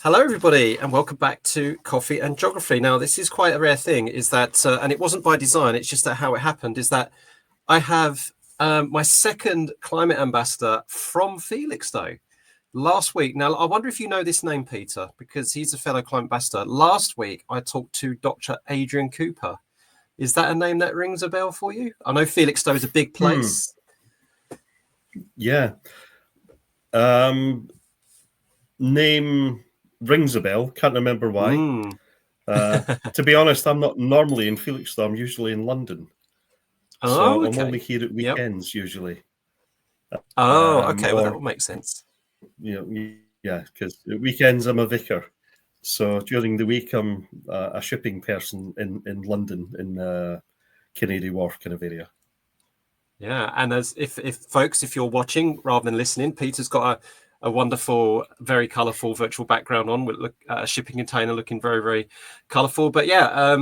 Hello, everybody, and welcome back to Coffee and Geography. Now, this is quite a rare thing, is that, and it wasn't by design, it's just that how it happened, is that I have my second climate ambassador from Felixstowe last week. Now, I wonder if you know this name, Peter, because he's a fellow climate ambassador. Last week, I talked to Dr. Adrian Cooper. Is that a name that rings a bell for you? I know Felixstowe is a big place. Yeah. Name rings a bell. Can't remember why. To be honest, I'm not normally in Felixstowe. I'm usually in London. So I'm only here at weekends usually. Okay. Well, that will make sense. Yeah, because at weekends I'm a vicar. So during the week I'm a shipping person in London, in Canary Wharf kind of area. Yeah, and as if folks, if you're watching rather than listening, Peter's got a wonderful, very colourful virtual background on with a shipping container looking very, very colourful. But yeah,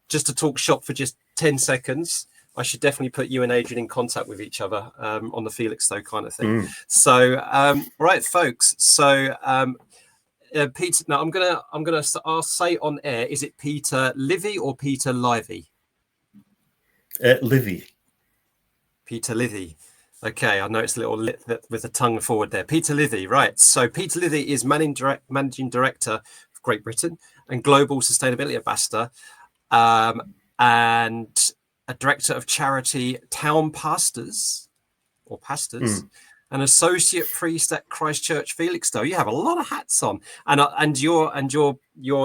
just to talk shop for just 10 seconds, I should definitely put you and Adrian in contact with each other on the Felixstowe kind of thing. So, right, folks. So, Peter, now I'll say on air, is it Peter Livey or Peter Livey? Livey. Peter Livey. Okay, I noticed a little lip with the tongue forward there. Peter Livey, right. So Peter Livey is Managing Director of Great Britain and Global Sustainability Ambassador and a Director of Charity Town Pastors, an Associate Priest at Christ Church Felixstowe. You have a lot of hats on. And your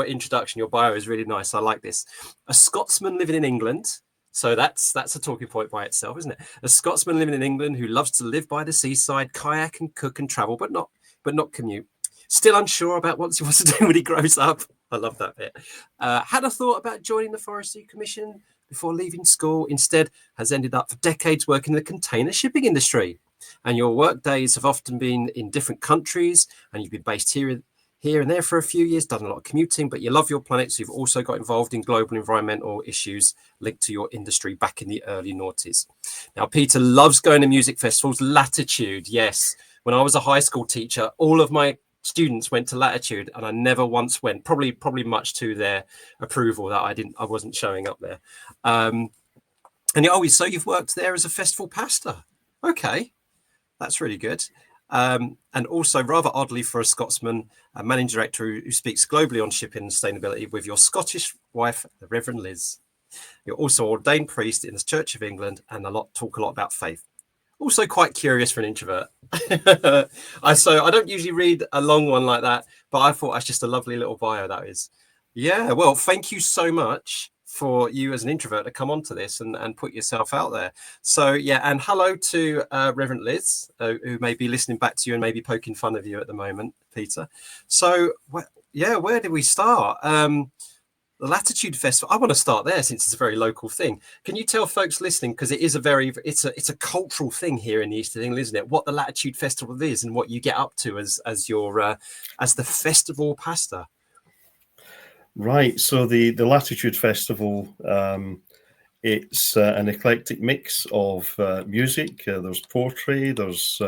introduction, your bio is really nice. I like this. A Scotsman living in England. So that's a talking point by itself, isn't it? A Scotsman living in England who loves to live by the seaside, kayak and cook and travel, but not commute. Still unsure about what he wants to do when he grows up. I love that bit. Had a thought about joining the Forestry Commission before leaving school. Instead, has ended up for decades working in the container shipping industry. And your work days have often been in different countries, and you've been based here and there for a few years, done a lot of commuting, but you love your planet, so you've also got involved in global environmental issues linked to your industry back in the early noughties. Now, Peter loves going to music festivals. Latitude, yes. When I was a high school teacher, all of my students went to Latitude, and I never once went, probably much to their approval that I wasn't showing up there. So you've worked there as a festival pastor. Okay, that's really good. And also, rather oddly for a Scotsman, a managing director who speaks globally on shipping and sustainability with your Scottish wife, the Reverend Liz. You're also ordained priest in the Church of England and talk a lot about faith. Also quite curious for an introvert. So I don't usually read a long one like that, but I thought that's just a lovely little bio, that is. Yeah, well, thank you so much for you as an introvert to come onto this and put yourself out there. So yeah, and hello to Reverend Liz, who may be listening back to you and maybe poking fun of you at the moment, Peter. So where did we start? The Latitude Festival. I want to start there since it's a very local thing. Can you tell folks listening, because it is it's a cultural thing here in the East of England, isn't it? What the Latitude Festival is and what you get up to as the festival pastor. Right. So the Latitude Festival, it's an eclectic mix of music. There's poetry. There's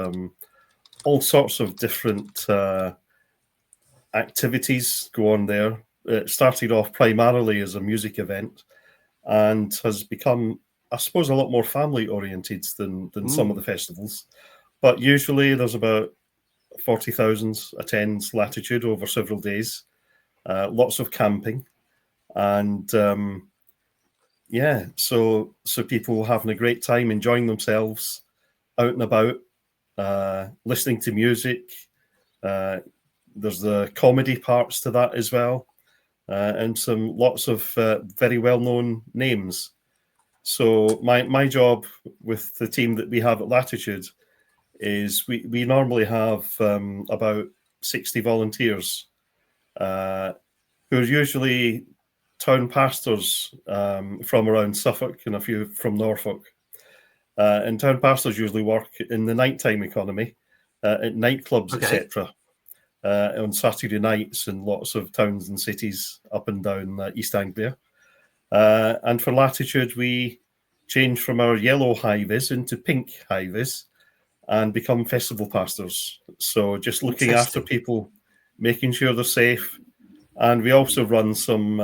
all sorts of different activities go on there. It started off primarily as a music event and has become, I suppose, a lot more family oriented than some of the festivals. But usually there's about 40,000 attends Latitude over several days. Lots of camping, and so people having a great time, enjoying themselves, out and about, listening to music. There's the comedy parts to that as well, and lots of very well-known names. So my job with the team that we have at Latitude is we normally have about 60 volunteers. Who are usually town pastors from around Suffolk and a few from Norfolk. And town pastors usually work in the nighttime economy, at nightclubs, etc., on Saturday nights in lots of towns and cities up and down East Anglia. And for Latitude, we change from our yellow high-vis into pink high-vis and become festival pastors. So just looking after people making sure they're safe. And we also run some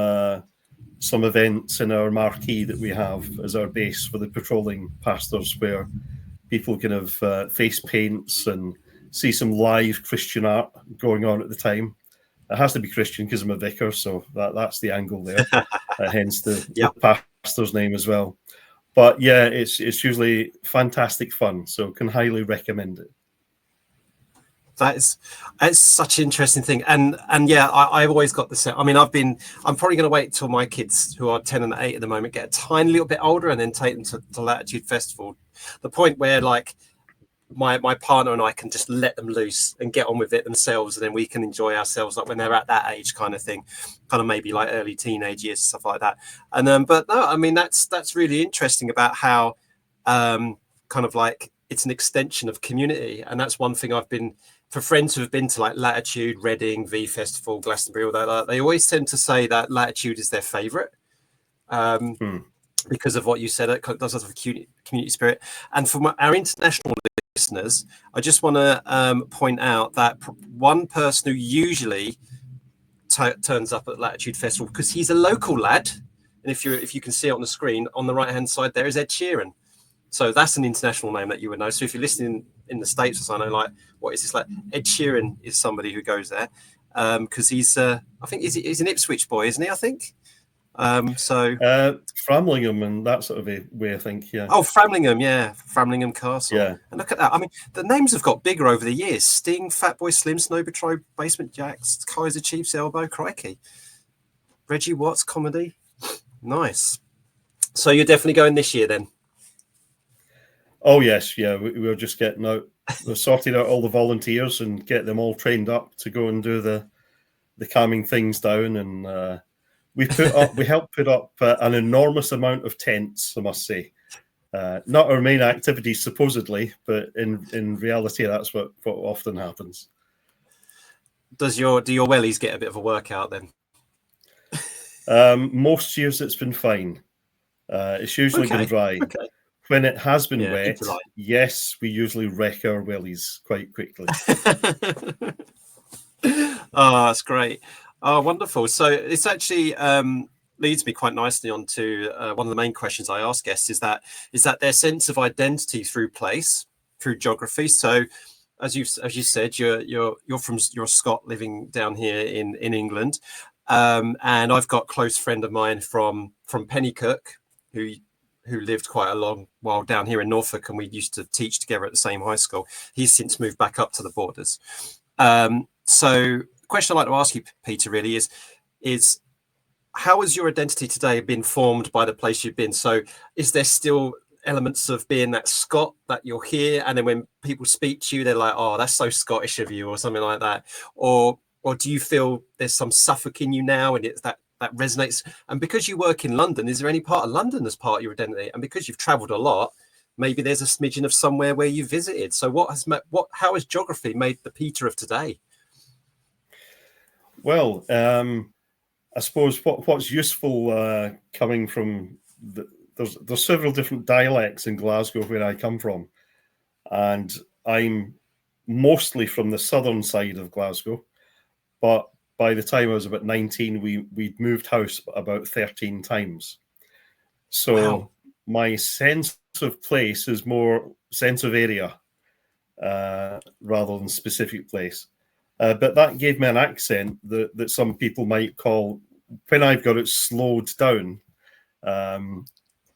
events in our marquee that we have as our base for the patrolling pastors, where people can have face paints and see some live Christian art going on at the time. It has to be Christian because I'm a vicar, so that's the angle there, hence the pastor's name as well. But yeah, it's usually fantastic fun, so can highly recommend it. It's such an interesting thing, and yeah, I've always got the set. I mean, I'm probably going to wait till my kids, who are 10 and 8 at the moment, get a tiny little bit older, and then take them to Latitude Festival. The point where like my partner and I can just let them loose and get on with it themselves, and then we can enjoy ourselves, like when they're at that age, kind of thing, kind of maybe like early teenage years, stuff like that. And but no, I mean that's really interesting about how kind of like it's an extension of community, and that's one thing I've been. For friends who have been to like Latitude, Reading, V Festival, Glastonbury, all that, they always tend to say that Latitude is their favourite because of what you said. It does have a community spirit. And for our international listeners, I just want to point out that one person who usually turns up at Latitude Festival, because he's a local lad, and if you can see it on the screen on the right hand side, there is Ed Sheeran. So that's an international name that you would know. So if you're listening in the States or something, like, what is this like? Ed Sheeran is somebody who goes there because he's, I think he's an Ipswich boy, isn't he? I think. Framlingham and that sort of a way, I think. Yeah. Oh, Framlingham, yeah, Framlingham Castle. Yeah. And look at that. I mean, the names have got bigger over the years. Sting, Fatboy Slim, Snow Patrol, Basement Jacks, Kaiser Chiefs, Elbow, crikey. Reggie Watts comedy. Nice. So you're definitely going this year then? Oh yes, yeah. We're just getting out. We're sorting out all the volunteers and get them all trained up to go and do the calming things down. And we helped put up an enormous amount of tents, I must say. Not our main activity supposedly, but in reality, that's what often happens. Do your wellies get a bit of a workout then? Most years it's been fine. It's usually been dry. Okay. When it has been wet, yes, we usually wreck our wellies quite quickly. Oh, that's great. Oh, wonderful. So it's actually leads me quite nicely on to one of the main questions I ask guests is that their sense of identity through place, through geography. So as you said, you're a Scot living down here in England. And I've got a close friend of mine from Pennycook who lived quite a long while down here in Norfolk, and we used to teach together at the same high school. He's since moved back up to the borders. So the question I'd like to ask you, Peter, really is how has your identity today been formed by the place you've been? So is there still elements of being that Scot that you're here, and then when people speak to you, they're like, oh, that's so Scottish of you, or something like that? Or do you feel there's some Suffolk in you now, and it's that resonates? And because you work in London, is there any part of London as part of your identity? And because you've traveled a lot, maybe there's a smidgen of somewhere where you visited. So how has geography made the Peter of today? Well, I suppose what's useful coming from there's several different dialects in Glasgow where I come from, and I'm mostly from the southern side of Glasgow, but by the time I was about 19, we'd moved house about 13 times. So wow. My sense of place is more sense of area rather than specific place. But that gave me an accent that some people might call, when I've got it slowed down,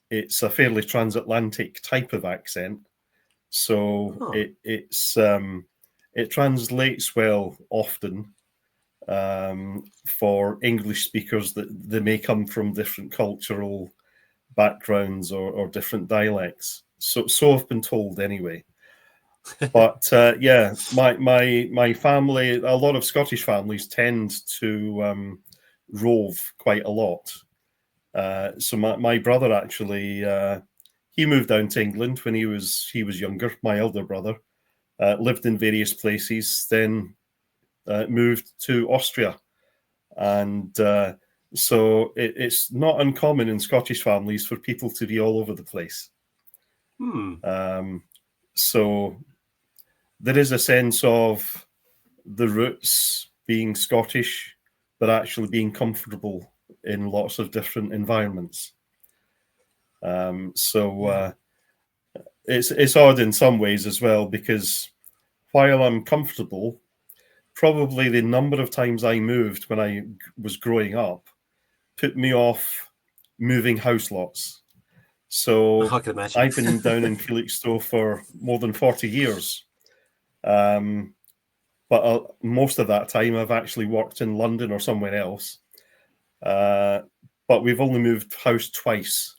it's a fairly transatlantic type of accent. So it translates well often. For English speakers that they may come from different cultural backgrounds or different dialects. So I've been told anyway. But yeah, my family, a lot of Scottish families tend to rove quite a lot. So my brother actually, he moved down to England when he was younger. My elder brother lived in various places, then moved to Austria, and so it's not uncommon in Scottish families for people to be all over the place. So there is a sense of the roots, being Scottish, but actually being comfortable in lots of different environments. It's odd in some ways as well, because while I'm comfortable, probably the number of times I moved when I was growing up put me off moving house lots. So I can imagine. I've been down in Felixstowe for more than 40 years. But most of that time I've actually worked in London or somewhere else. But we've only moved house twice.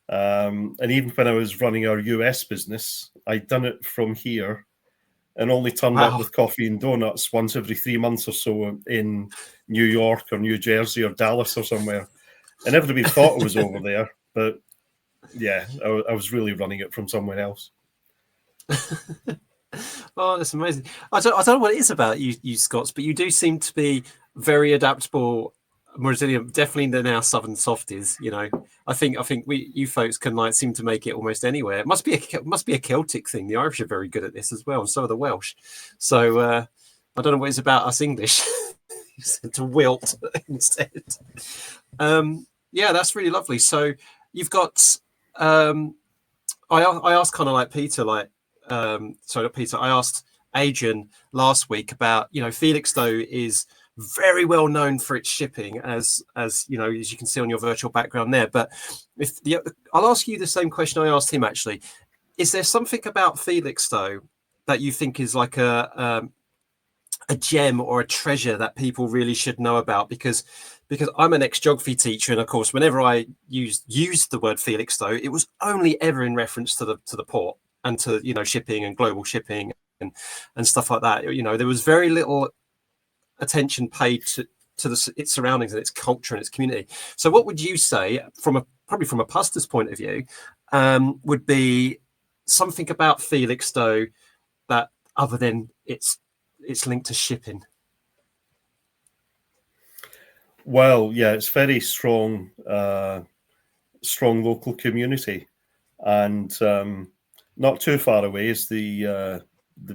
And even when I was running our US business, I'd done it from here and only turned up with coffee and donuts once every 3 months or so in New York or New Jersey or Dallas or somewhere. And everybody thought I was over there. But yeah, I was really running it from somewhere else. Oh, that's amazing. I don't know what it is about you Scots, but you do seem to be very adaptable, more resilient, definitely than our southern softies. You know, I think you folks can seem to make it almost anywhere. It must be a Celtic thing. The Irish are very good at this as well, and so are the Welsh. So I don't know what it's about us English to wilt instead. Yeah, that's really lovely. So you've got. I asked kind of like Peter, I asked Adrian last week about, Felixstowe is very well known for its shipping, as you know, as you can see on your virtual background there. But I'll ask you the same question I asked him actually. Is there something about Felixstowe that you think is like a gem or a treasure that people really should know about? Because I'm an ex-geography teacher, and of course, whenever I used the word Felixstowe, it was only ever in reference to the port and to shipping and global shipping and stuff like that. There was very little attention paid to its surroundings and its culture and its community. So, what would you say, probably from a pastor's point of view, would be something about Felixstowe that, other than it's linked to shipping? Well, yeah, it's very strong local community, and not too far away is the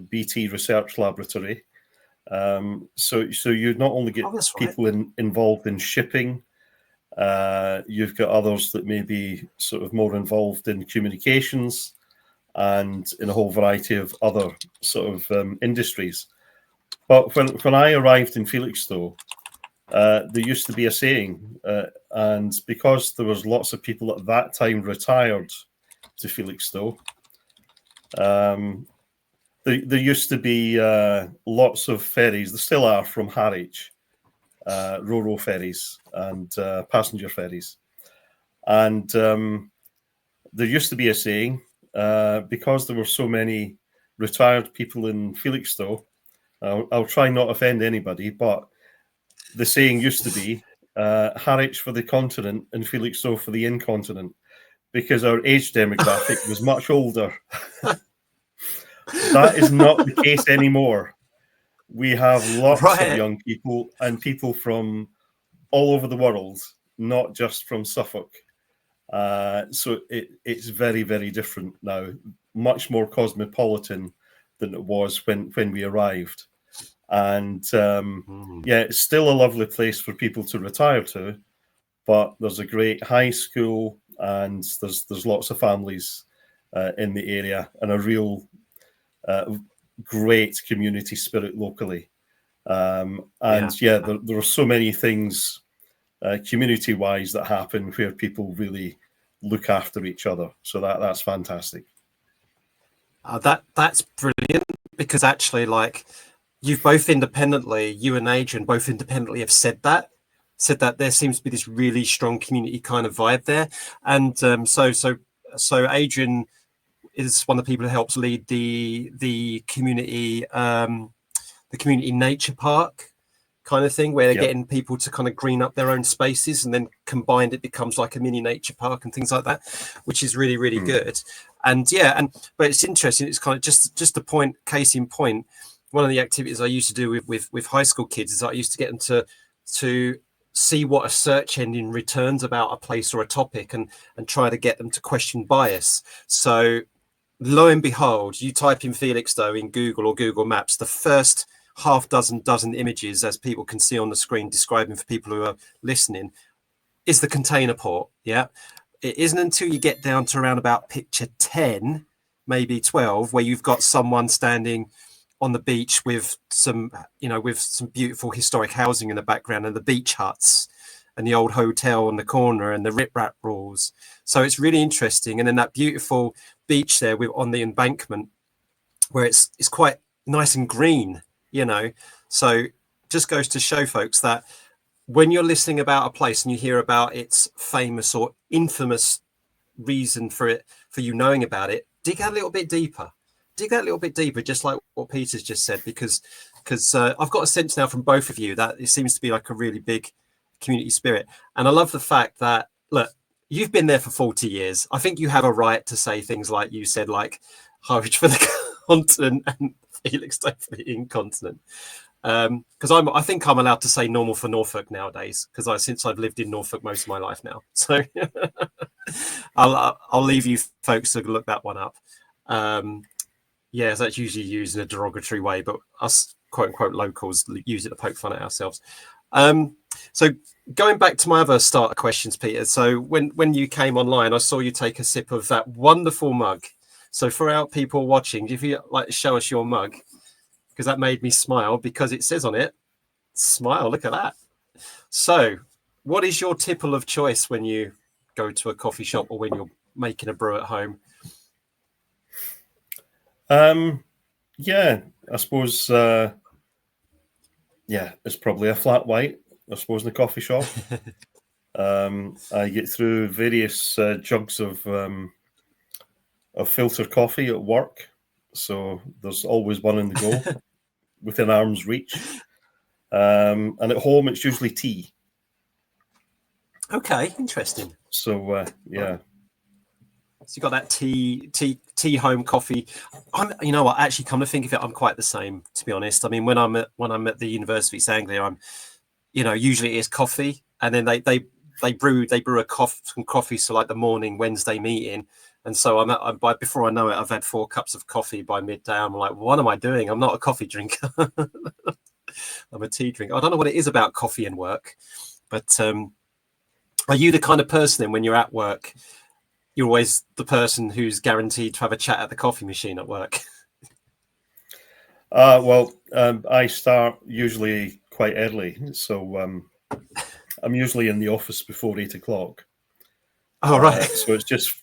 BT Research Laboratory. So you not only get people involved in shipping, you've got others that may be sort of more involved in communications and in a whole variety of other sort of industries. But when I arrived in Felixstowe, there used to be a saying, and because there was lots of people at that time retired to Felixstowe, there used to be lots of ferries. There still are from Harwich, ro-ro ferries and passenger ferries. And there used to be a saying, because there were so many retired people in Felixstowe, I'll try not to offend anybody, but the saying used to be Harwich for the continent and Felixstowe for the incontinent, because our age demographic was much older. That is not the case anymore. We have lots of young people and people from all over the world, not just from Suffolk. So it's very, very different now, much more cosmopolitan than it was when we arrived. And yeah, it's still a lovely place for people to retire to, but there's a great high school and there's lots of families in the area, and a real great community spirit locally. There are so many things community-wise that happen where people really look after each other. So that's fantastic. That's brilliant, because actually, you've both independently, you and Adrian both independently have said that there seems to be this really strong community kind of vibe there. And so Adrian is one of the people who helps lead the community nature park kind of thing, where they're getting people to kind of green up their own spaces, and then combined it becomes like a mini nature park and things like that, which is really, really good. And but it's interesting. It's kind of just a point, case in point. One of the activities I used to do with high school kids is I used to get them to see what a search engine returns about a place or a topic, and try to get them to question bias. So lo and behold, you type in Felixstowe in Google or Google Maps, the first dozen images, as people can see on the screen, describing for people who are listening, is the container port. Yeah. It isn't until you get down to around about picture 10, maybe 12, where you've got someone standing on the beach with some beautiful historic housing in the background, and the beach huts and the old hotel on the corner and the riprap rules. So it's really interesting. And then that beautiful beach there on the embankment, where it's quite nice and green, So just goes to show folks that when you're listening about a place and you hear about its famous or infamous reason for you knowing about it, dig that little bit deeper, just like what Peter's just said, because I've got a sense now from both of you that it seems to be like a really big community spirit. And I love the fact that, look, you've been there for 40 years. I think you have a right to say things like you said, like Harwich for the continent and Felixstowe for the incontinent. Because I think I'm allowed to say normal for Norfolk nowadays, because since I've lived in Norfolk most of my life now. So I'll leave you folks to look that one up. That's usually used in a derogatory way, but us quote unquote locals use it to poke fun at ourselves. So going back to my other starter questions, Peter. So when you came online, I saw you take a sip of that wonderful mug. So for our people watching, if you like to show us your mug, because that made me smile, because it says on it, smile, look at that. So what is your tipple of choice when you go to a coffee shop or when you're making a brew at home? I suppose, it's probably a flat white, I suppose, in the coffee shop. I get through various jugs of filtered coffee at work. So there's always one in the go within arm's reach. And at home, it's usually tea. Okay, interesting. So, So you got that tea home coffee. You know what? Actually, come to think of it, I'm quite the same, to be honest. I mean, when I'm at the University of East Anglia, I'm, usually it is coffee, and then they brew some coffee, so like the morning Wednesday meeting. And so before I know it, I've had 4 cups of coffee by midday. I'm like, what am I doing? I'm not a coffee drinker. I'm a tea drinker. I don't know what it is about coffee and work, but are you the kind of person then when you're at work, you're always the person who's guaranteed to have a chat at the coffee machine at work? I start usually quite early. So I'm usually in the office before 8 o'clock. Oh, right. So it's just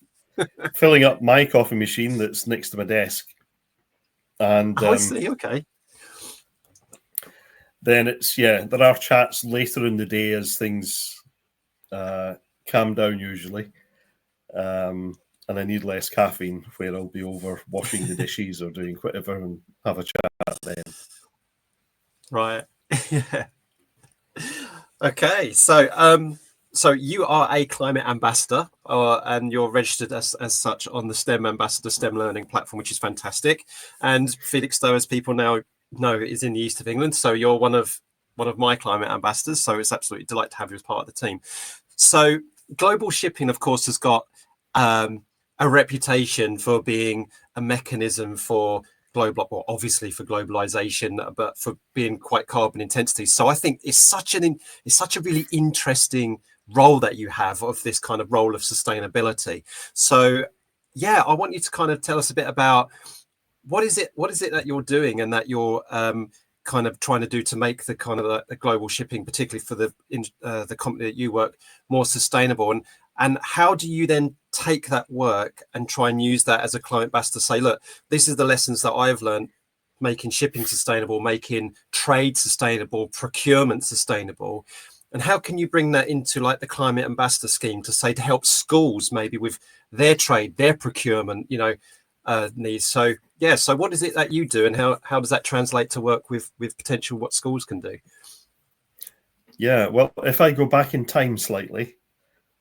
filling up my coffee machine that's next to my desk. And I see. Okay. Then there are chats later in the day as things calm down usually. And I need less caffeine, where I'll be over washing the dishes or doing whatever and have a chat then. Right. Yeah. Okay. So you are a climate ambassador, and you're registered as such on the STEM Ambassador STEM Learning platform, which is fantastic. And Felixstowe, as people now know, is in the east of England. So you're one of my climate ambassadors. So it's absolutely a delight to have you as part of the team. So global shipping, of course, has got a reputation for being a mechanism for obviously for globalization, but for being quite carbon intensity. So I think it's such a really interesting role that you have, of this kind of role of sustainability. So I want you to kind of tell us a bit about what is it that you're doing and that you're kind of trying to do to make the kind of the global shipping, particularly for the company that you work, more sustainable, and how do you then take that work and try and use that as a climate ambassador to say, look, this is the lessons that I've learned, making shipping sustainable, making trade sustainable, procurement sustainable. And how can you bring that into like the climate ambassador scheme to help schools maybe with their trade, their procurement, needs? So what is it that you do, and how does that translate to work with potential what schools can do? Yeah, well, if I go back in time slightly,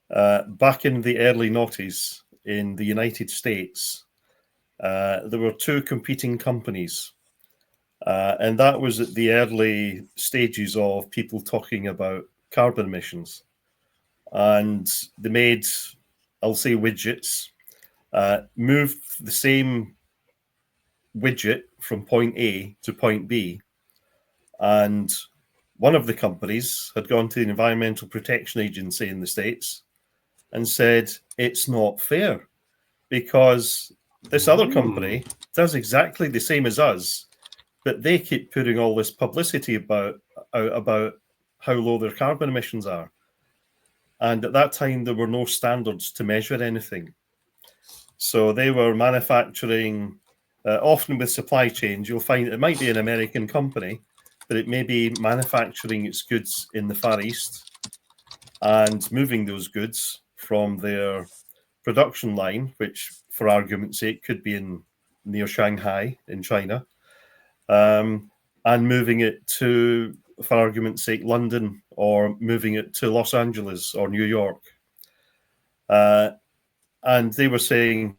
back in the early noughties in the United States, there were 2 competing companies. And that was at the early stages of people talking about carbon emissions. And they made, I'll say, widgets, moved the same widget from point A to point B, And one of the companies had gone to the Environmental Protection Agency in the States and said, it's not fair because this other company does exactly the same as us, but they keep putting all this publicity about how low their carbon emissions are. And at that time, there were no standards to measure anything. So they were manufacturing, often with supply chains, you'll find it might be an American company, but it may be manufacturing its goods in the Far East and moving those goods from their production line, which for argument's sake could be near Shanghai in China, and moving it to, for argument's sake, London, or moving it to Los Angeles or New York. And they were saying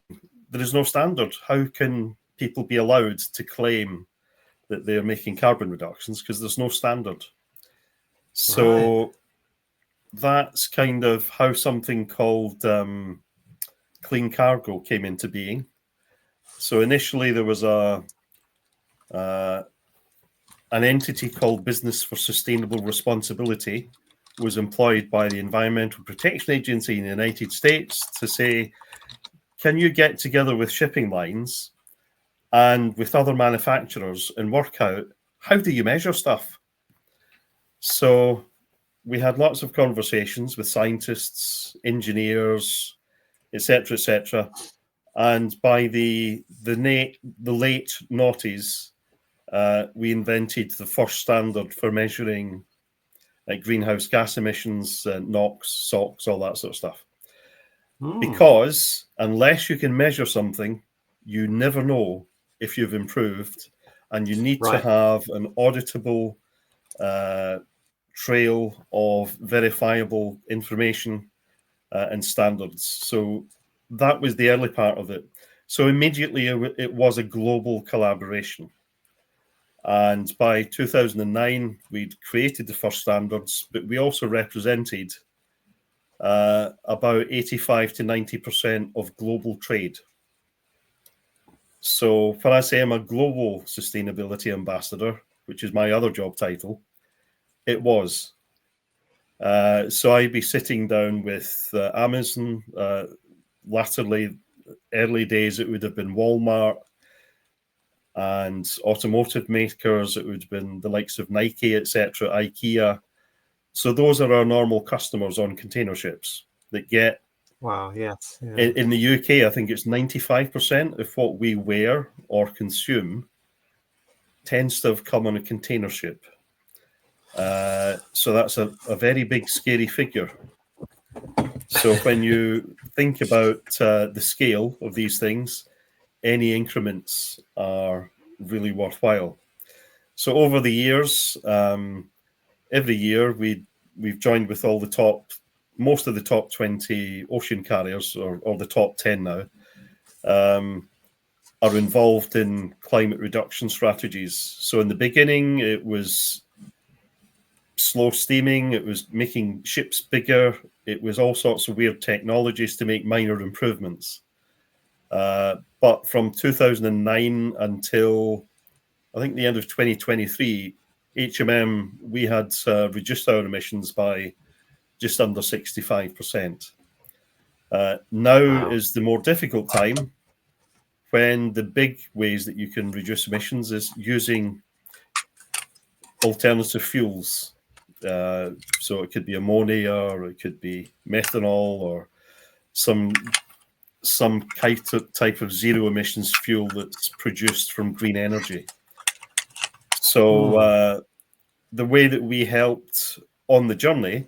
there is no standard. How can people be allowed to claim that they're making carbon reductions because there's no standard? So that's kind of how something called clean cargo came into being. So initially there was an entity called Business for Sustainable Responsibility was employed by the Environmental Protection Agency in the United States to say, can you get together with shipping lines and with other manufacturers and work out how do you measure stuff? So we had lots of conversations with scientists, engineers, etc. And by the late noughties, we invented the first standard for measuring greenhouse gas emissions, NOx, SOx, all that sort of stuff. Because unless you can measure something, you never know if you've improved, and you need to have an auditable trail of verifiable information and standards. So that was the early part of it. So immediately it was a global collaboration. And by 2009, we'd created the first standards, but we also represented about 85 to 90% of global trade. So when I say I'm a global sustainability ambassador, which is my other job title, it was. So I'd be sitting down with Amazon. Latterly, early days, it would have been Walmart and automotive makers. It would have been the likes of Nike, etc., IKEA. So those are our normal customers on container ships that get. Wow, yes. Yeah. In the UK, I think it's 95% of what we wear or consume tends to have come on a container ship. So that's a very big, scary figure. So when you think about the scale of these things, any increments are really worthwhile. So over the years, every year we've joined with all the most of the top 20 ocean carriers, or the top 10 now, are involved in climate reduction strategies. So in the beginning, it was slow steaming, it was making ships bigger, it was all sorts of weird technologies to make minor improvements. But from 2009 until I think the end of 2023, HMM, we had reduced our emissions by just under 65%. Now is the more difficult time, when the big ways that you can reduce emissions is using alternative fuels. So it could be ammonia, or it could be methanol, or some type of zero emissions fuel that's produced from green energy. So the way that we helped on the journey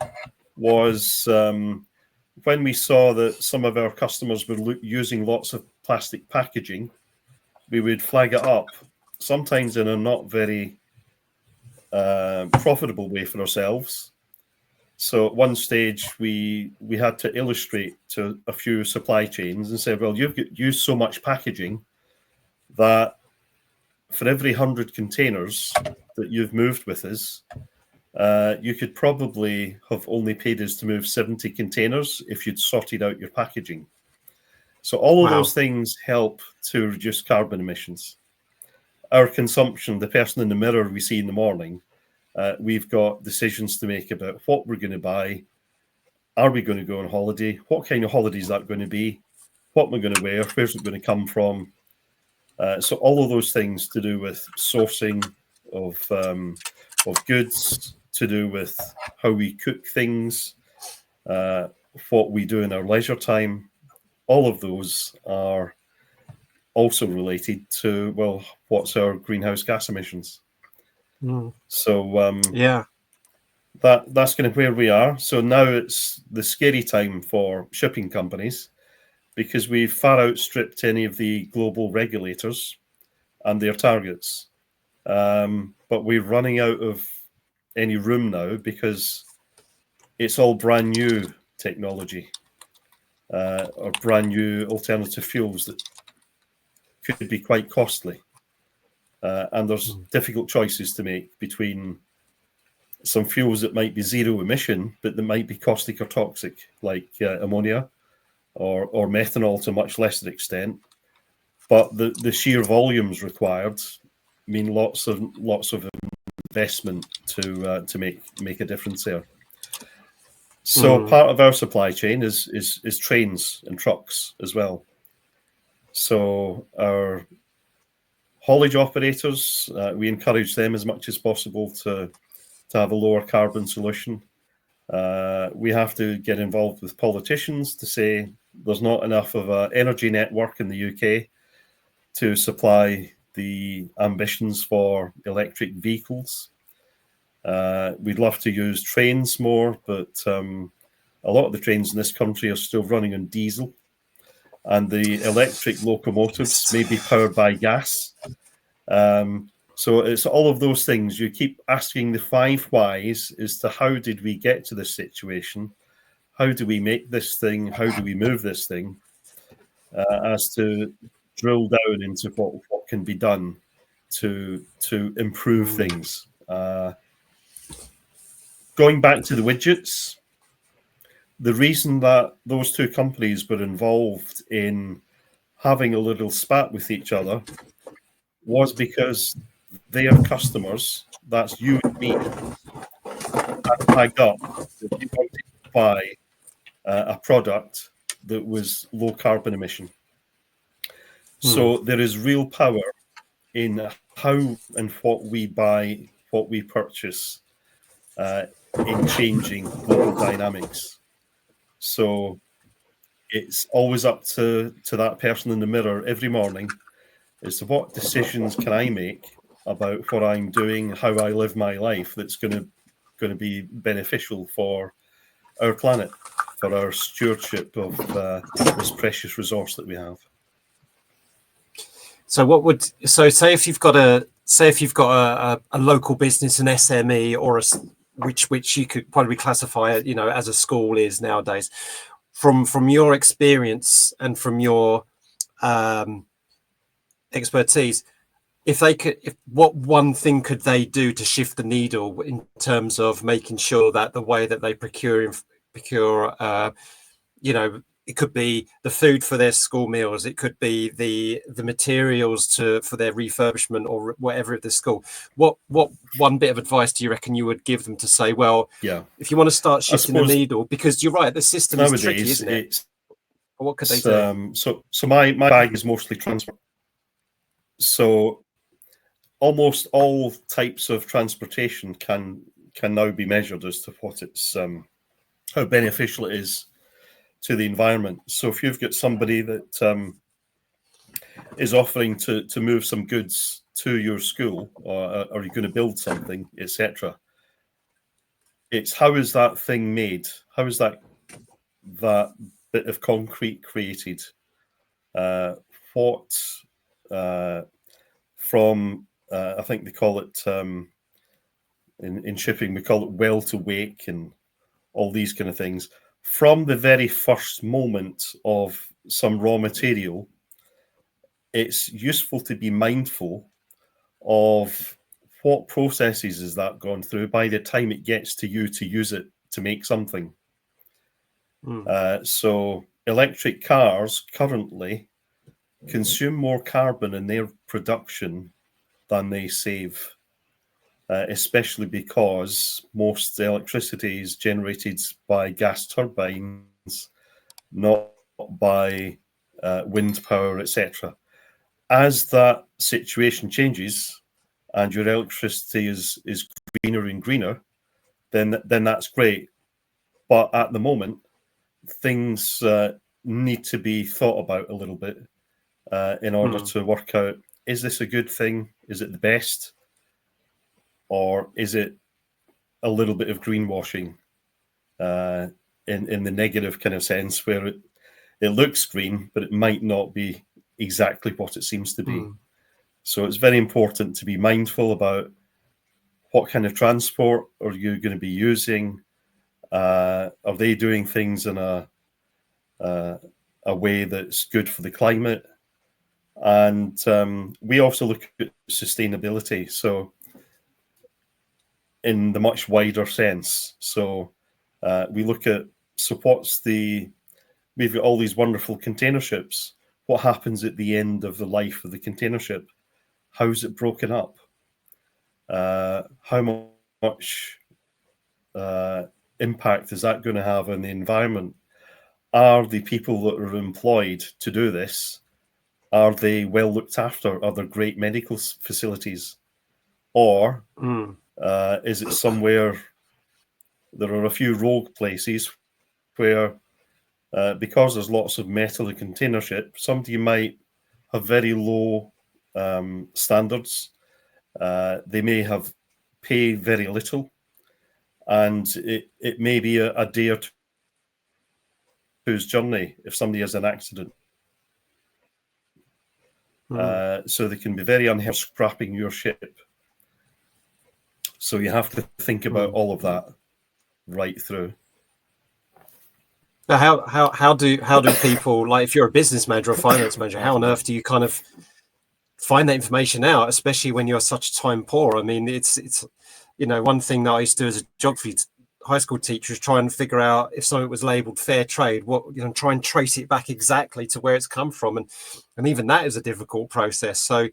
was when we saw that some of our customers were using lots of plastic packaging, we would flag it up, sometimes in a not very profitable way for ourselves. So at one stage, we had to illustrate to a few supply chains and say, well, you've used so much packaging that for every 100 containers that you've moved with us, you could probably have only paid us to move 70 containers if you'd sorted out your packaging. So all of those things help to reduce carbon emissions. Our consumption, the person in the mirror we see in the morning, We've got decisions to make about what we're going to buy. Are we going to go on holiday? What kind of holiday is that going to be? What am I going to wear? Where's it going to come from? So all of those things to do with sourcing of goods, to do with how we cook things, what we do in our leisure time. All of those are also related to, well, what's our greenhouse gas emissions? So yeah, that's kind of where we are. So now it's the scary time for shipping companies, because we've far outstripped any of the global regulators and their targets. But we're running out of any room now, because it's all brand new technology, or brand new alternative fuels that could be quite costly. And there's difficult choices to make between some fuels that might be zero emission, but that might be caustic or toxic, like ammonia or methanol to a much lesser extent. But the sheer volumes required mean lots of investment to make a difference there. So part of our supply chain is trains and trucks as well. So our haulage operators, we encourage them as much as possible to have a lower carbon solution. We have to get involved with politicians to say there's not enough of an energy network in the UK to supply the ambitions for electric vehicles. We'd love to use trains more, but a lot of the trains in this country are still running on diesel, and the electric locomotives may be powered by gas. So it's all of those things. You keep asking the 5 whys as to how did we get to this situation? How do we make this thing? How do we move this thing? As to drill down into what can be done to improve things. Going back to the widgets, the reason that those two companies were involved in having a little spat with each other was because their customers, that's you and me, had flagged up that they wanted to buy a product that was low carbon emission. So there is real power in how and what we buy, what we purchase, in changing global dynamics. So it's always up to that person in the mirror every morning as to what decisions can I make about what I'm doing, how I live my life, that's going to be beneficial for our planet, for our stewardship of this precious resource that we have. So say if you've got a local business, an SME, or which you could probably classify, as a school is nowadays, from your experience and from your expertise, what one thing could they do to shift the needle in terms of making sure that the way that they procure, it could be the food for their school meals, it could be the materials for their refurbishment or whatever at the school. What one bit of advice do you reckon you would give them to say, well, if you want to start shifting the needle, because you're right, the system is tricky, isn't it? What could they do? So my bag is mostly transport. So almost all types of transportation can now be measured as to what it's how beneficial it is to the environment. So if you've got somebody that is offering to move some goods to your school, or are you going to build something, etc., it's how is that thing made? How is that bit of concrete created? What from I think they call it in shipping, we call it well to wake and all these kind of things. From the very first moment of some raw material, it's useful to be mindful of what processes is that gone through by the time it gets to you to use it to make something. So electric cars currently consume more carbon in their production than they save. especially because most electricity is generated by gas turbines, not by wind power, etc. As that situation changes and your electricity is greener and greener, then that's great. But at the moment, things need to be thought about a little bit in order to work out, is this a good thing? Is it the best? Or is it a little bit of greenwashing in the negative kind of sense, where it looks green, but it might not be exactly what it seems to be. So it's very important to be mindful about what kind of transport are you going to be using. Are they doing things in a way that's good for the climate? And we also look at sustainability, so in the much wider sense. So we look at, we've got all these wonderful container ships. What happens at the end of the life of the container ship? How's it broken up? How much impact is that going to have on the environment? Are the people that are employed to do this, are they well looked after? Are there great medical facilities? Or is it somewhere, there are a few rogue places where, because there's lots of metal in container ship, somebody might have very low standards. They may have paid very little, and it may be a day or two's journey if somebody has an accident. So they can be very unhelpful scrapping your ship. So you have to think about all of that right through. Now, how do people, like, if you're a business manager or finance manager, how on earth do you kind of find that information out, especially when you're such time poor? I mean, it's one thing that I used to do as a geography high school teacher is try and figure out if something was labelled fair trade, try and trace it back exactly to where it's come from, and even that is a difficult process. So,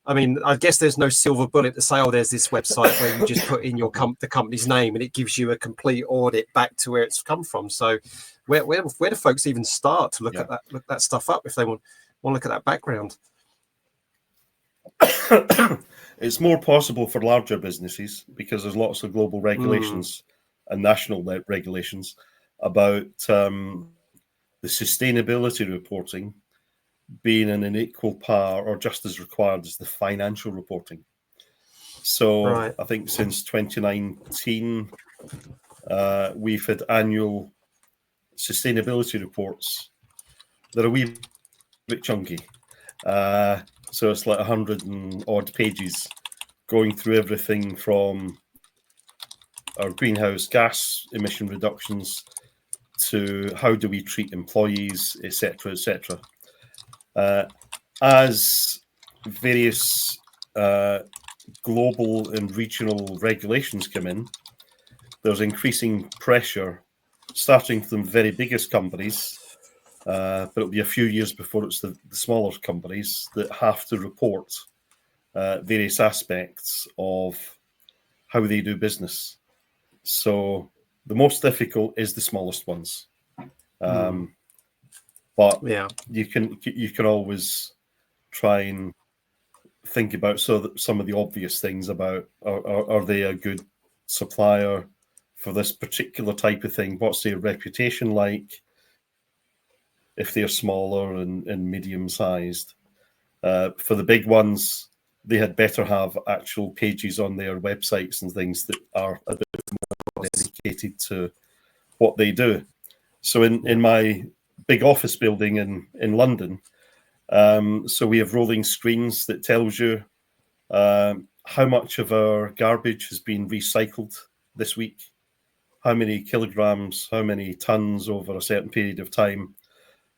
I mean, I guess there's no silver bullet to say, oh, there's this website where you just put in your the company's name and it gives you a complete audit back to where it's come from. So, where do folks even start to look that stuff up if they want to look at that background? It's more possible for larger businesses because there's lots of global regulations and national regulations about the sustainability reporting being in an equal par or just as required as the financial reporting. So I think since 2019, we've had annual sustainability reports that are a wee bit chunky. So it's like 100 and odd pages going through everything from our greenhouse gas emission reductions to how do we treat employees, etc., etc. As various global and regional regulations come in, there's increasing pressure, starting from the very biggest companies, but it'll be a few years before it's the smaller companies that have to report various aspects of how they do business. So the most difficult is the smallest ones. But you can always try and think about some of the obvious things about are they a good supplier for this particular type of thing? What's their reputation like if they're smaller and medium-sized? For the big ones, they had better have actual pages on their websites and things that are a bit more dedicated to what they do. So in my big office building in London, so we have rolling screens that tells you how much of our garbage has been recycled this week, how many kilograms, how many tons over a certain period of time,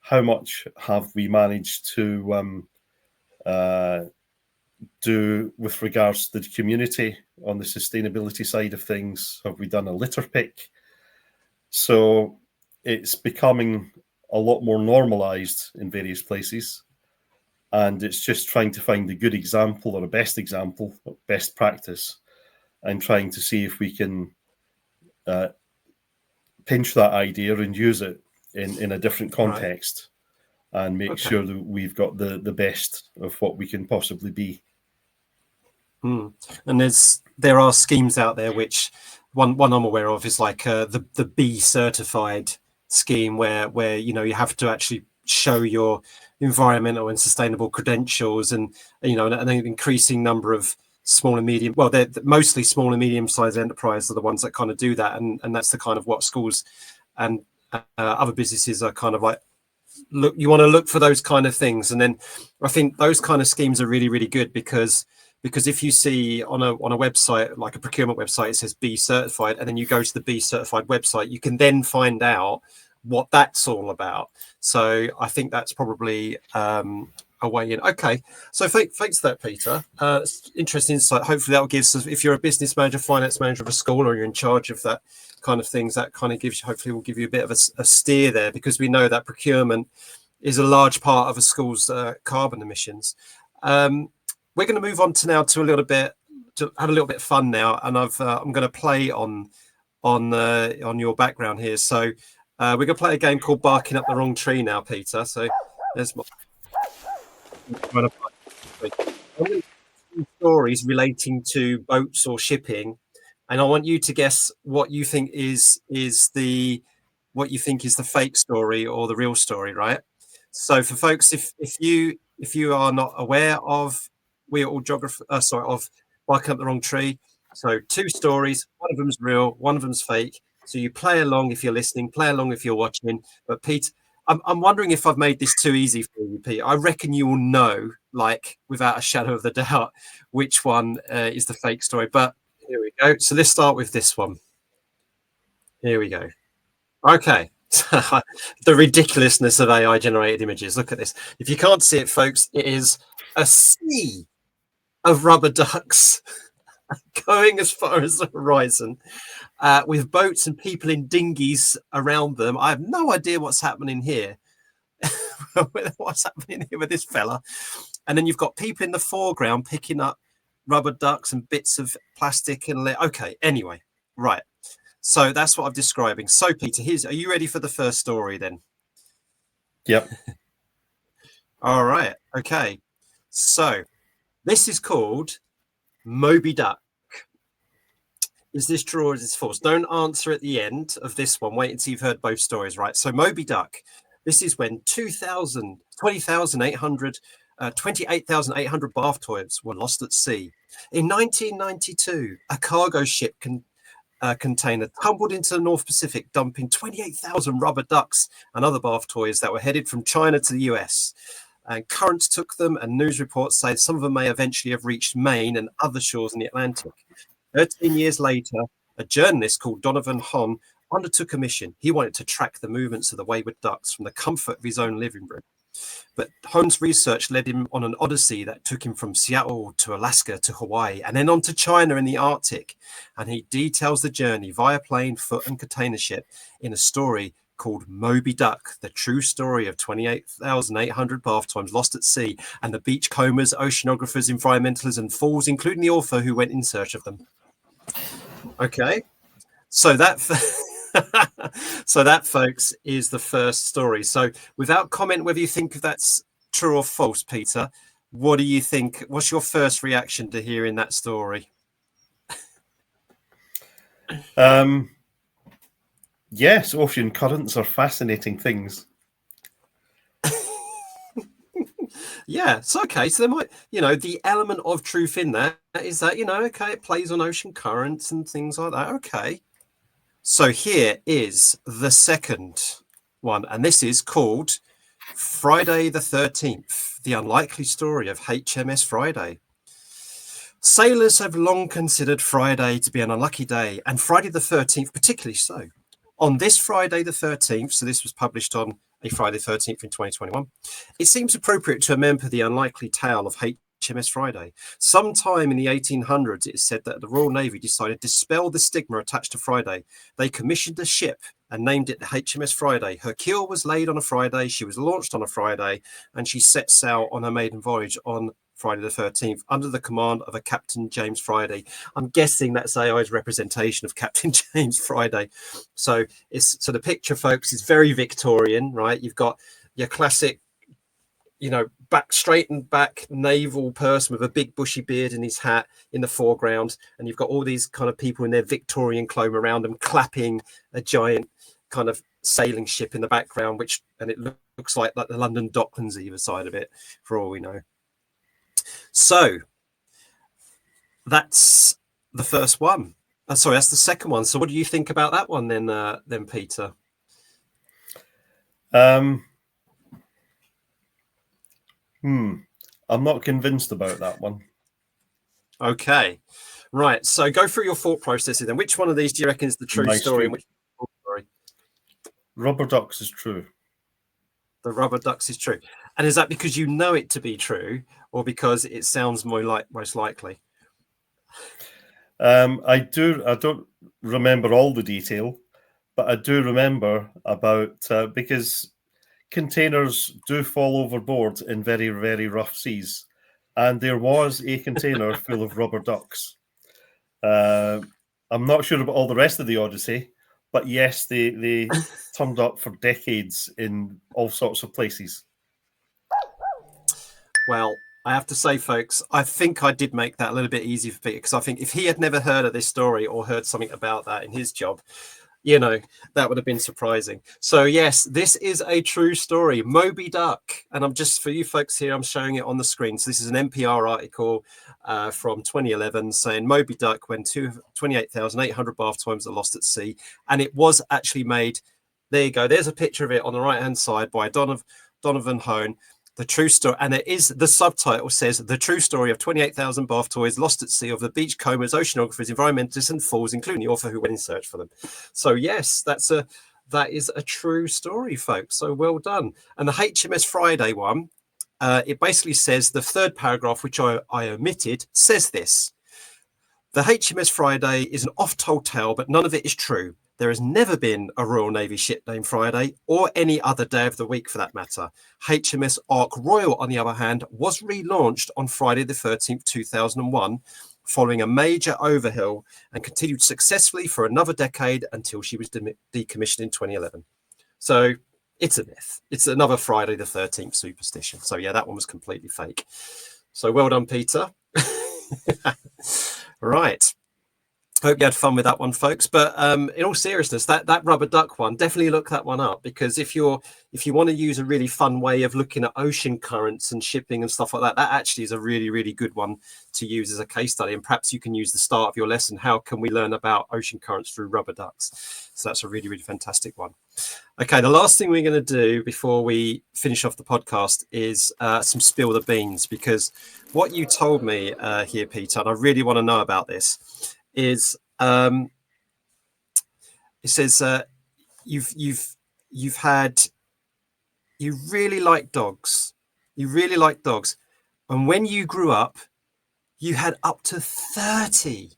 how much have we managed to do with regards to the community on the sustainability side of things. Have we done a litter pick? So it's becoming a lot more normalized in various places. And it's just trying to find a good example or a best example, best practice, I'm trying to see if we can pinch that idea and use it in a different context, and make sure that we've got the best of what we can possibly be. And there are schemes out there, which one I'm aware of is like the B certified scheme, where you have to actually show your environmental and sustainable credentials, and an increasing number of small and medium, well, they're mostly small and medium sized enterprises are the ones that kind of do that, and that's the kind of what schools and other businesses are kind of like, look, you want to look for those kind of things. And then I think those kind of schemes are really, really good, because if you see on a website, like a procurement website, it says B certified, and then you go to the B certified website, you can then find out what that's all about. So I think that's probably a way in. Okay, so thanks for that, Peter. It's interesting insight. Hopefully that will give us, if you're a business manager, finance manager of a school, or you're in charge of that kind of things, that kind of gives you, hopefully will give you a bit of a steer there, because we know that procurement is a large part of a school's carbon emissions. We're going to move on to have a little bit of fun now, and I'm going to play on your background here. So we're going to play a game called Barking Up the Wrong Tree now, Peter. So there's my stories relating to boats or shipping, and I want you to guess what you think is the fake story or the real story, right? So for folks, if you are not aware of of Barking Up the Wrong Tree, so 2 stories, one of them's real, one of them's fake. So you play along if you're listening, play along if you're watching. But Pete, I'm wondering if I've made this too easy for you, Pete. I reckon you will know, like without a shadow of the doubt, which one is the fake story. But here we go. So let's start with this one. Here we go. Okay. The ridiculousness of AI generated images. Look at this. If you can't see it, folks, it is a sea of rubber ducks going as far as the horizon, with boats and people in dinghies around them. I have no idea what's happening here. What's happening here with this fella? And then you've got people in the foreground picking up rubber ducks and bits of plastic and okay, anyway, right. So that's what I'm describing. So Peter, are you ready for the first story then? Yep. All right. Okay. So this is called Moby Duck. Is this true or is this false? Don't answer at the end of this one. Wait until you've heard both stories, right? So Moby Duck, this is when 28,800 bath toys were lost at sea. In 1992, a cargo ship container tumbled into the North Pacific, dumping 28,000 rubber ducks and other bath toys that were headed from China to the US. And currents took them, and news reports say some of them may eventually have reached Maine and other shores in the Atlantic. 13 years later, a journalist called Donovan Hahn undertook a mission. He wanted to track the movements of the wayward ducks from the comfort of his own living room. But Hahn's research led him on an odyssey that took him from Seattle to Alaska to Hawaii, and then on to China and the Arctic. And he details the journey via plane, foot, and container ship in a story called Moby Duck, the true story of 28,800 bath toys lost at sea, and the beachcombers, oceanographers, environmentalists, and fools, including the author who went in search of them. Okay, so that folks, is the first story. So without comment whether you think that's true or false, Peter, what do you think? What's your first reaction to hearing that story? Yes, ocean currents are fascinating things. Yeah, it's okay. So there might, the element of truth in that is that, okay, it plays on ocean currents and things like that. Okay. So here is the second one, and this is called Friday the 13th, the unlikely story of HMS Friday. Sailors have long considered Friday to be an unlucky day, and Friday the 13th particularly so. On this Friday the 13th, so this was published on a Friday the 13th in 2021, it seems appropriate to remember the unlikely tale of HMS Friday. Sometime in the 1800s, it is said that the Royal Navy decided to dispel the stigma attached to Friday. They commissioned a ship and named it the HMS Friday. Her keel was laid on a Friday, she was launched on a Friday, and she set sail on her maiden voyage on Friday the 13th, under the command of a Captain James Friday. I'm guessing that's AI's representation of Captain James Friday. So the picture, folks, is very Victorian, right? You've got your classic, straightened back naval person with a big bushy beard and his hat in the foreground, and you've got all these kind of people in their Victorian clothes around them clapping a giant kind of sailing ship in the background, and it looks like the London Docklands either side of it, for all we know. So that's the first one. Sorry, that's the second one. So what do you think about that one then, Peter? I'm not convinced about that one. Okay, right. So go through your thought processes then. Which one of these do you reckon is the true story? And which story? Rubber ducks is true. The rubber ducks is true. And is that because you know it to be true, or because it sounds most likely? I don't remember all the detail, but I do remember about because containers do fall overboard in very, very rough seas, and there was a container full of rubber ducks. I'm not sure about all the rest of the Odyssey, but yes, they turned up for decades in all sorts of places. Well, I have to say, folks, I think I did make that a little bit easy for Peter, because I think if he had never heard of this story or heard something about that in his job, that would have been surprising. So yes, this is a true story, Moby Duck. And I'm just, for you folks here, I'm showing it on the screen. So this is an NPR article from 2011 saying Moby Duck, when 28,800 bath toys are lost at sea. And it was actually made, there you go, there's a picture of it on the right-hand side by Donovan Hone. The true story, and it is, the subtitle says, the true story of 28,000 bath toys lost at sea of the beachcombers, oceanographers, environmentalists, and fools, including the author who went in search for them. So yes, that is a true story, folks. So well done. And the HMS Friday one, it basically says, the third paragraph, which I omitted, says this: the HMS Friday is an oft-told tale, but none of it is true. There has never been a Royal Navy ship named Friday, or any other day of the week for that matter. HMS Ark Royal, on the other hand, was relaunched on Friday the 13th, 2001, following a major overhaul, and continued successfully for another decade until she was decommissioned in 2011. So it's a myth. It's another Friday the 13th superstition. So yeah, that one was completely fake. So well done, Peter. Right. Hope you had fun with that one, folks. But in all seriousness, that rubber duck one, definitely look that one up, because if you want to use a really fun way of looking at ocean currents and shipping and stuff like that, that actually is a really, really good one to use as a case study. And perhaps you can use the start of your lesson. How can we learn about ocean currents through rubber ducks? So that's a really, really fantastic one. Okay, the last thing we're going to do before we finish off the podcast is some spill the beans, because what you told me here, Peter, and I really want to know about this, is it says you really like dogs. You really like dogs. And when you grew up, you had up to 30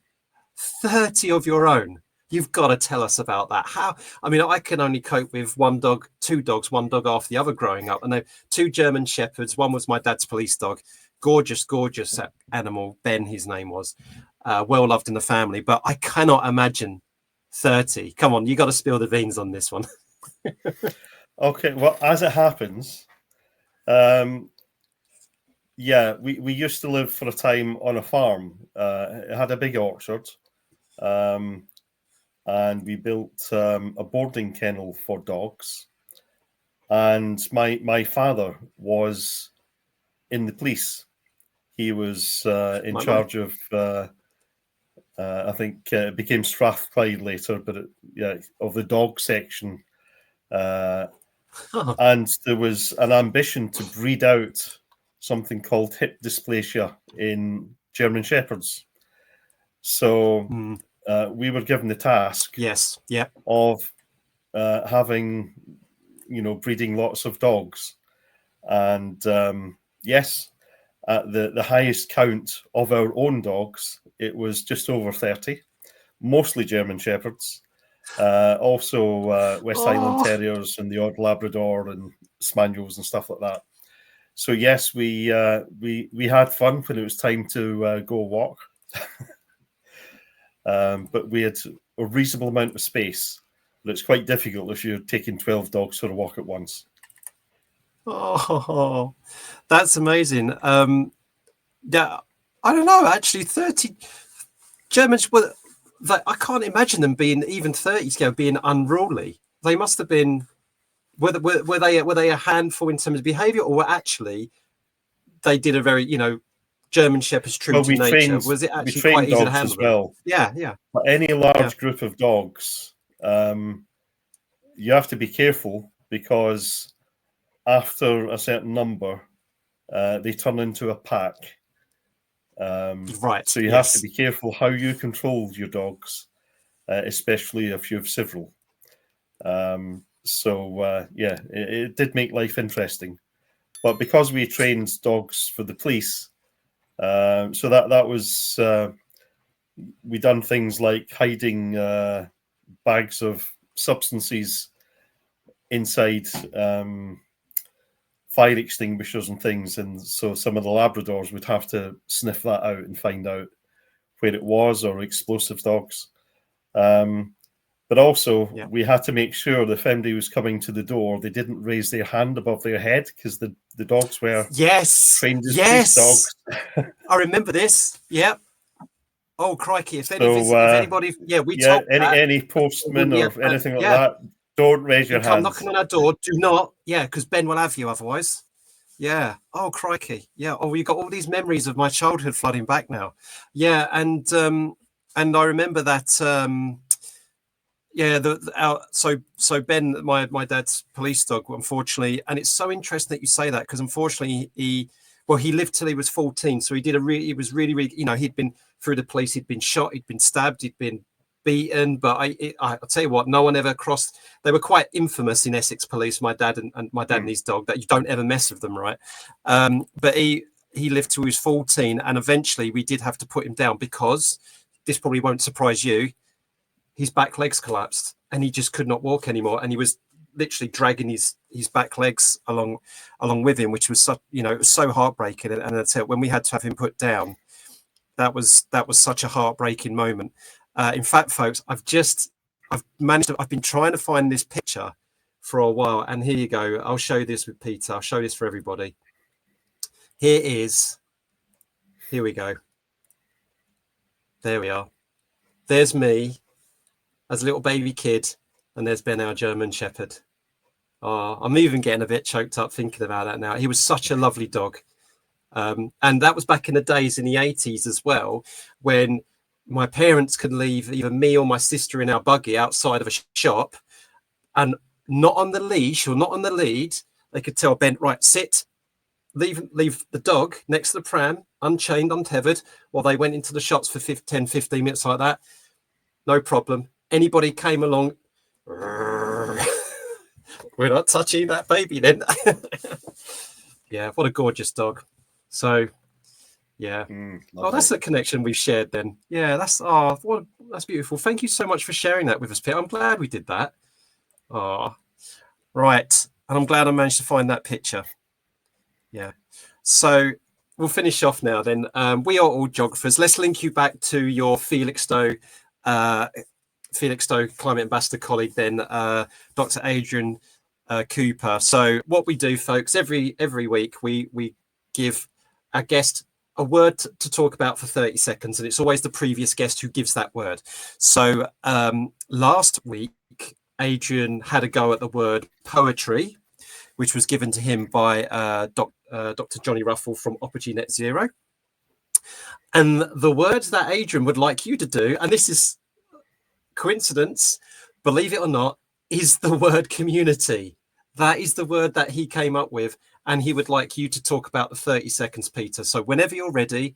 of your own. You've got to tell us about that. How? I mean, I can only cope with one dog, two dogs, one dog after the other growing up. And they're two German Shepherds. One was my dad's police dog. Gorgeous animal. Ben, his name was. Well loved in the family. But I cannot imagine 30. Come on, you got to spill the beans on this one. Okay, well, as it happens, we used to live for a time on a farm. It had a big orchard, and we built a boarding kennel for dogs. And my father was in the police. He was in charge of, I think it became Strathclyde later, but of the dog section. And there was an ambition to breed out something called hip dysplasia in German Shepherds. So we were given the task of having, breeding lots of dogs. And yes, at the highest count of our own dogs, it was just over 30, mostly German Shepherds. Also West Highland Terriers and the odd Labrador and Spaniels and stuff like that. So yes, we had fun when it was time to go walk, but we had a reasonable amount of space. But it's quite difficult if you're taking 12 dogs for a walk at once. Oh, that's amazing. Yeah, I don't know. Actually, 30 Germans were. I can't imagine them being even 30 scale being unruly. They must have been. Were they a handful in terms of behaviour, or were actually they did a very German Shepherds true to nature? Was it actually quite easy to handle as well? Them? Yeah. But any large group of dogs, you have to be careful because after a certain number, they turn into a pack. Right. So you have to be careful how you control your dogs, especially if you have several. It did make life interesting. But because we trained dogs for the police, so that was we done things like hiding bags of substances inside fire extinguishers and things, and so some of the Labradors would have to sniff that out and find out where it was, or explosive dogs. But also, we had to make sure that if anybody was coming to the door, they didn't raise their hand above their head, because the dogs were trained as police dogs. I remember this. Yep. Oh crikey! If anybody, we told any postman or anything like that, don't raise your hands. Come knocking on our door. Do not, because Ben will have you otherwise. Yeah. Oh crikey! Yeah. Oh, you got all these memories of my childhood flooding back now. Yeah, and I remember that. So Ben, my dad's police dog, unfortunately, and it's so interesting that you say that, because unfortunately he lived till he was 14, so he was really he'd been through the police, he'd been shot, he'd been stabbed, he'd been beaten, but I'll tell you what, no one ever crossed. They were quite infamous in Essex police, my dad and my dad and his dog, that you don't ever mess with them, right? But he lived till he was 14, and eventually we did have to put him down, because this probably won't surprise you, his back legs collapsed and he just could not walk anymore, and he was literally dragging his back legs along with him, which was such, it was so heartbreaking. And that's it. When we had to have him put down, that was such a heartbreaking moment. In fact, folks, I've been trying to find this picture for a while, and here you go. I'll show this with Peter. I'll show this for everybody. Here we go. There we are. There's me as a little baby kid, and there's Ben, our German Shepherd. Oh, I'm even getting a bit choked up thinking about that now. He was such a lovely dog. And that was back in the days in the 80s as well, when my parents could leave either me or my sister in our buggy outside of a shop, and not on the leash or not on the lead. They could tell Ben, right, sit, leave the dog next to the pram, unchained, untethered, while they went into the shops for 10, 15 minutes like that. No problem. Anybody came along, we're not touching that baby then. Yeah, what a gorgeous dog. So, yeah. That's a connection we've shared then. Yeah, that's beautiful. Thank you so much for sharing that with us, Peter. I'm glad we did that. Right. And I'm glad I managed to find that picture. Yeah. So we'll finish off now then. We are all geographers. Let's link you back to your Felixstowe Climate Ambassador colleague then, Dr. Adrian Cooper. So what we do, folks, every week we give our guest a word to talk about for 30 seconds, and it's always the previous guest who gives that word. So last week, Adrian had a go at the word poetry, which was given to him by Dr. Johnny Ruffle from Opporgy Net Zero. And the word that Adrian would like you to do, and this is coincidence, believe it or not, is the word community. That is the word that he came up with, and he would like you to talk about the 30 seconds, Peter. So whenever you're ready,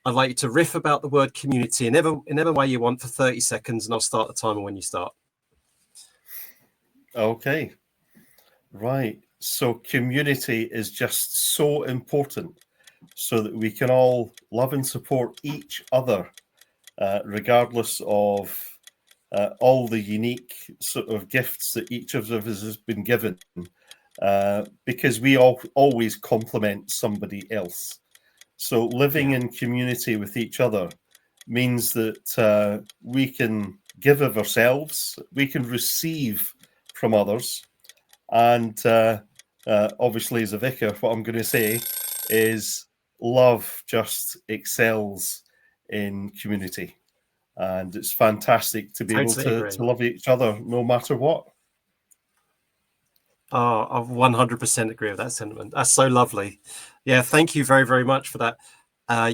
I'd like you to riff about the word community in every way you want for 30 seconds, and I'll start the timer when you start. Okay. Right. So community is just so important, so that we can all love and support each other, regardless of all the unique sort of gifts that each of us has been given. because we always complement somebody else. So living in community with each other means that we can give of ourselves, we can receive from others. And obviously, as a vicar, what I'm going to say is love just excels in community. And it's fantastic to be able to love each other no matter what. Oh, I 100% agree with that sentiment. That's so lovely. Yeah, thank you very, very much for that.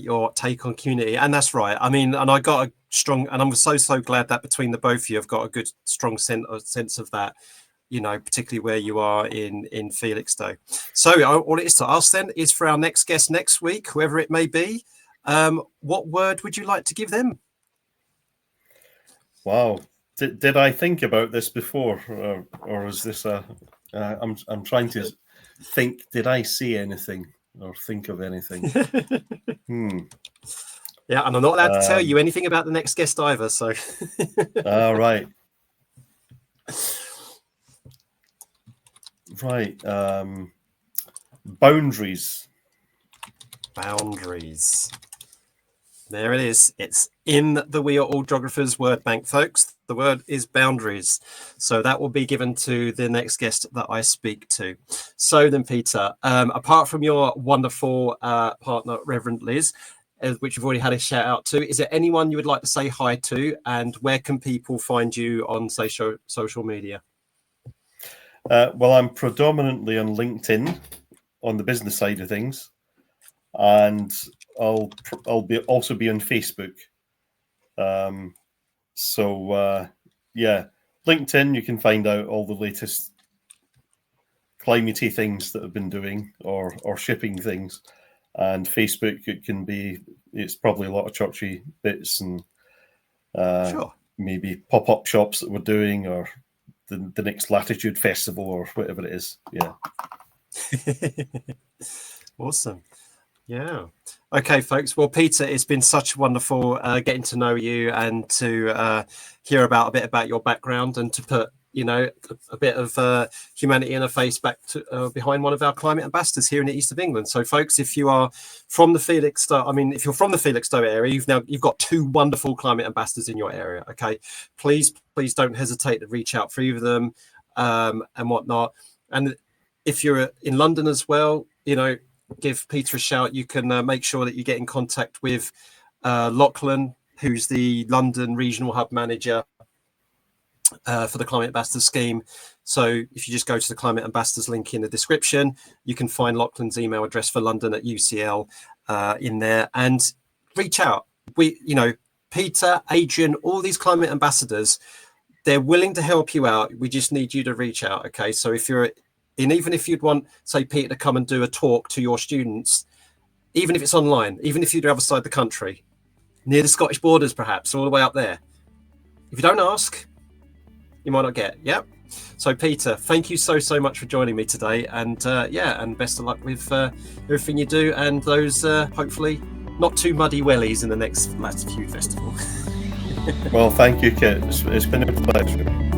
Your take on community. And that's right. I mean, and I got a strong, and I'm so glad that between the both of you have got a good, strong sense of that, you know, particularly where you are in Felixstowe. So all it is to ask then is for our next guest next week, whoever it may be, what word would you like to give them? Wow. Did I think about this before, or is this a... I'm trying to think, did I see anything or think of anything? Yeah, and I'm not allowed to tell you anything about the next guest either, so... All right. Right. Boundaries. Boundaries. There it is. It's in the We Are All Geographers word bank, folks. The word is boundaries. So that will be given to the next guest that I speak to. So then, Peter, apart from your wonderful partner, Reverend Liz, which you've already had a shout out to, is there anyone you would like to say hi to, and where can people find you on social media? Well, I'm predominantly on LinkedIn on the business side of things, and I'll also be on Facebook. Yeah, LinkedIn, you can find out all the latest climatey things that I've been doing or shipping things. And Facebook, it's probably a lot of churchy bits and maybe pop-up shops that we're doing, or the next Latitude Festival or whatever it is. Yeah. Awesome. Yeah. Okay, folks. Well, Peter, it's been such wonderful getting to know you and to hear a bit about your background, and to put, you know, a bit of humanity in a face back to behind one of our climate ambassadors here in the east of England. So, folks, if you are from the Felixstowe, if you're from the Felixstowe area, you've got two wonderful climate ambassadors in your area. Okay, please don't hesitate to reach out for either of them and whatnot. And if you're in London as well, you know, give Peter a shout. You can make sure that you get in contact with Lachlan, who's the London Regional Hub Manager for the Climate Ambassador Scheme. So if you just go to the Climate Ambassadors link in the description, you can find Lachlan's email address for London at UCL in there, and reach out. Peter, Adrian, all these Climate Ambassadors, they're willing to help you out. We just need you to reach out. Okay, so even if you'd want, say, Peter to come and do a talk to your students, even if it's online, even if you're the other side of the country, near the Scottish borders, perhaps, all the way up there. If you don't ask, you might not get. Yep. So, Peter, thank you so much for joining me today. And and best of luck with everything you do, and those hopefully not too muddy wellies in the next Latitude Festival. Well, thank you, Kit. It's been a pleasure.